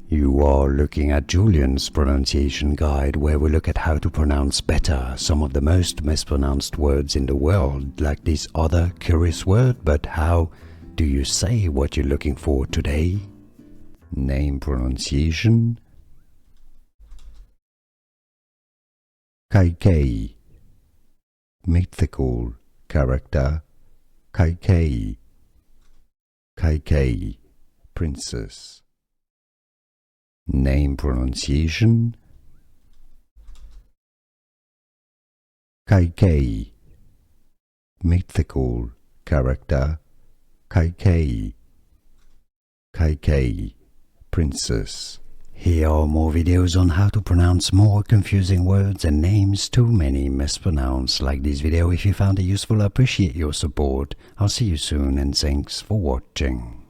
You are looking at Julian's pronunciation guide, where we look at how to pronounce better some of the most mispronounced words in the world, like this other curious word. But how do you say what you're looking for today? Name pronunciation. Kaikey. Mythical character. Kaikey. Kaikey, princess. Name pronunciation. Kaikey. Mythical character. Kaikey. Kaikey, princess. Here are more videos on how to pronounce more confusing words and names too many mispronounced. Like this video if you found it useful. I appreciate your support. I'll see you soon and thanks for watching.